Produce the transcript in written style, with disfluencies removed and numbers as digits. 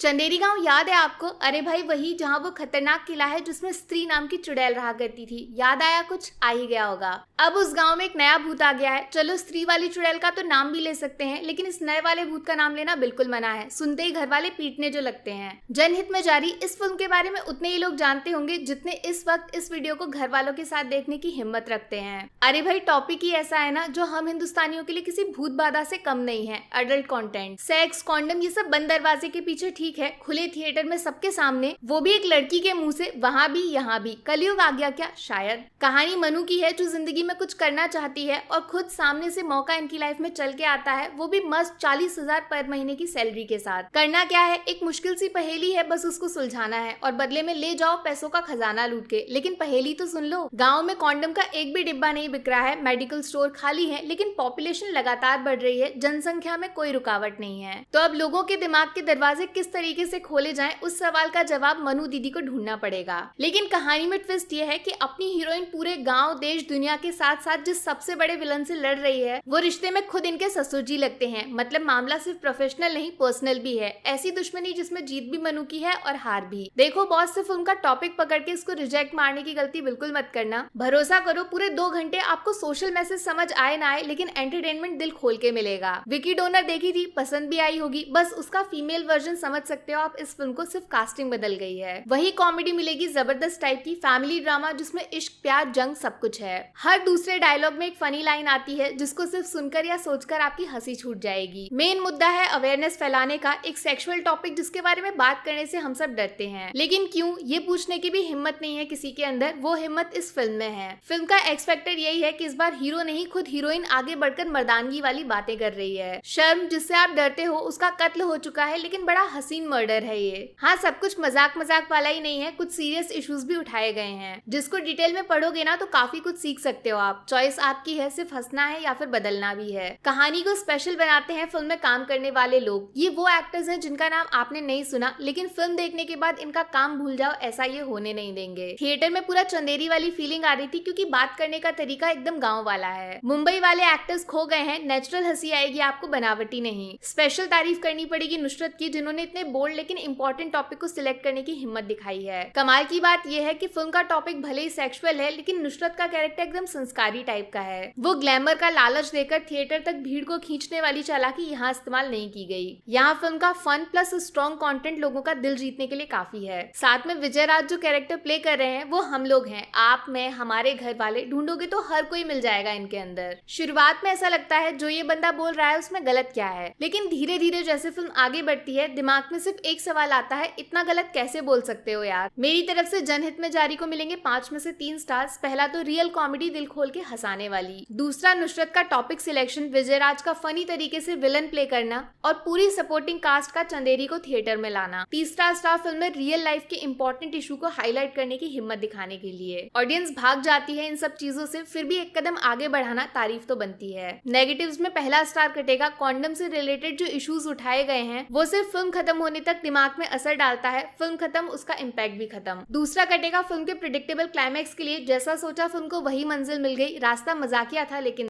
चंदेरी गांव याद है आपको? अरे भाई वही जहां वो खतरनाक किला है जिसमें स्त्री नाम की चुड़ैल रहा करती थी। याद आया? कुछ आ ही गया होगा। अब उस गांव में एक नया भूत आ गया है। चलो स्त्री वाली चुड़ैल का तो नाम भी ले सकते हैं, लेकिन इस नए वाले भूत का नाम लेना बिल्कुल मना है। सुनते ही घर वाले पीटने जो लगते हैं। जनहित में जारी इस फिल्म के बारे में उतने ही लोग जानते होंगे जितने इस वक्त इस वीडियो को घर वालों के साथ देखने की हिम्मत रखते हैं। अरे भाई टॉपिक ही ऐसा है ना जो हम हिंदुस्तानियों के लिए किसी भूत बाधा से कम नहीं है। अडल्ट कंटेंट, सेक्स, कॉन्डम, ये सब बंद दरवाजे के पीछे ठीक है, खुले थिएटर में सबके सामने, वो भी एक लड़की के मुंह से, वहां भी यहाँ भी। कलयुग आ गया क्या? शायद। कहानी मनु की है जो जिंदगी में कुछ करना चाहती है और खुद सामने से मौका इनकी लाइफ में चल के आता है, वो भी मस्त 40,000 पर महीने की सैलरी के साथ। करना क्या है? एक मुश्किल सी पहेली है, बस उसको सुलझाना है और बदले में ले जाओ पैसों का खजाना लूट के। लेकिन पहेली तो सुन लो, गाँव में कॉन्डम का एक भी डिब्बा नहीं बिक रहा है, मेडिकल स्टोर खाली है, लेकिन पॉपुलेशन लगातार बढ़ रही है, जनसंख्या में कोई रुकावट नहीं है। तो अब लोगों के दिमाग के दरवाजे किस तरीके से खोले जाएं, उस सवाल का जवाब मनु दीदी को ढूंढना पड़ेगा। लेकिन कहानी में ट्विस्ट ये है कि अपनी हीरोइन पूरे गांव, देश, दुनिया के साथ साथ जिस सबसे बड़े विलन से लड़ रही है, वो रिश्ते में खुद इनके ससुर जी लगते हैं। मतलब मामला सिर्फ प्रोफेशनल नहीं, पर्सनल भी है। ऐसी दुश्मनी जिसमें जीत भी मनु की है और हार भी। देखो बॉस, सिर्फ उनका टॉपिक पकड़ के इसको रिजेक्ट मारने की गलती बिल्कुल मत करना। भरोसा करो पूरे 2 घंटे आपको सोशल मैसेज समझ आए ना आए, लेकिन एंटरटेनमेंट दिल खोल के मिलेगा। विकी डोनर देखी थी, पसंद भी आई होगी, बस उसका फीमेल वर्जन समझ सकते हो आप इस फिल्म को, सिर्फ कास्टिंग बदल गई है। वही कॉमेडी मिलेगी जबरदस्त टाइप की, फैमिली ड्रामा जिसमें इश्क, प्यार, जंग सब कुछ है। हर दूसरे डायलॉग में एक फनी लाइन आती है जिसको सिर्फ सुनकर या सोचकर आपकी हंसी छूट जाएगी। मेन मुद्दा है अवेयरनेस फैलाने का, एक सेक्सुअल टॉपिक जिसके बारे में बात करने से हम सब डरते हैं, लेकिन क्यों, ये पूछने की भी हिम्मत नहीं है किसी के अंदर। वो हिम्मत इस फिल्म में है। फिल्म का एक्स फैक्टर यही है कि इस बार हीरो नहीं, खुद हीरोइन आगे बढ़कर मर्दानगी वाली बातें कर रही है। शर्म जिससे आप डरते हो उसका कत्ल हो चुका है, लेकिन बड़ा हसीन मर्डर है ये। हाँ, सब कुछ मजाक मजाक वाला ही नहीं है, कुछ सीरियस इश्यूज भी उठाए गए हैं जिसको डिटेल में पढ़ोगे ना तो काफी कुछ सीख सकते हो आप। चॉइस आपकी है, सिर्फ हंसना है या फिर बदलना भी है। कहानी को स्पेशल बनाते हैं फिल्म में काम करने वाले लोग। ये वो एक्टर्स हैं जिनका नाम आपने नहीं सुना, लेकिन फिल्म देखने के बाद इनका काम भूल जाओ, ऐसा ये होने नहीं देंगे। थिएटर में पूरा चंदेरी वाली फीलिंग आ रही थी क्योंकि बात करने का तरीका एकदम गाँव वाला है। मुंबई वाले एक्टर्स खो गए हैं, नेचुरल हंसी आएगी आपको, बनावटी नहीं। स्पेशल तारीफ करनी पड़ेगी नुसरत की, जिन्होंने इतने बोल्ड लेकिन इंपॉर्टेंट टॉपिक को सिलेक्ट करने की हिम्मत दिखाई है। कमाल की बात यह है कि फिल्म का टॉपिक भले ही सेक्सुअल है, लेकिन नुसरत का कैरेक्टर एकदम संस्कारी टाइप का है। वो ग्लैमर का लालच देकर थिएटर तक भीड़ को खींचने वाली चालाकी यहाँ इस्तेमाल नहीं की गई। यहाँ फिल्म का फन प्लस स्ट्रॉन्ग कंटेंट लोगों का दिल जीतने के लिए काफी है। साथ में विजय राज जो कैरेक्टर प्ले कर रहे हैं वो हम लोग हैं, आप, मैं, हमारे घर वाले। ढूंढोगे तो हर कोई मिल जाएगा इनके अंदर। शुरुआत में ऐसा लगता है जो ये बंदा बोल रहा है उसमें गलत क्या है, लेकिन धीरे धीरे जैसे फिल्म आगे बढ़ती है दिमाग में सिर्फ एक सवाल आता है, इतना गलत कैसे बोल सकते हो यार। मेरी तरफ से जनहित में जारी को मिलेंगे 5 में से 3 स्टार्स। पहला तो रियल कॉमेडी, दिल खोल के हंसाने वाली। दूसरा नुसरत का टॉपिक सिलेक्शन, विजय राज का फनी तरीके से विलन प्ले करना और पूरी सपोर्टिंग कास्ट का चंदेरी को थिएटर में लाना। तीसरा स्टार फिल्म में रियल लाइफ के इंपॉर्टेंट इशू को हाईलाइट करने की हिम्मत दिखाने के लिए। ऑडियंस भाग जाती है इन सब चीजों से, फिर भी एक कदम आगे बढ़ाना तारीफ तो बनती है। नेगेटिव्स में पहला स्टार कटेगा, कॉन्डम से रिलेटेड जो इश्यूज उठाए गए हैं वो सिर्फ फिल्म खत्म होने तक दिमाग में असर डालता है, फिल्म खत्म उसका इम्पैक्ट भी खत्म। दूसरा कटेगा फिल्म के प्रिडिक्टेबल क्लाइमैक्स के लिए, जैसा सोचा फिल्म को वही मंजिल मिल गई। रास्ता मजाकिया था लेकिन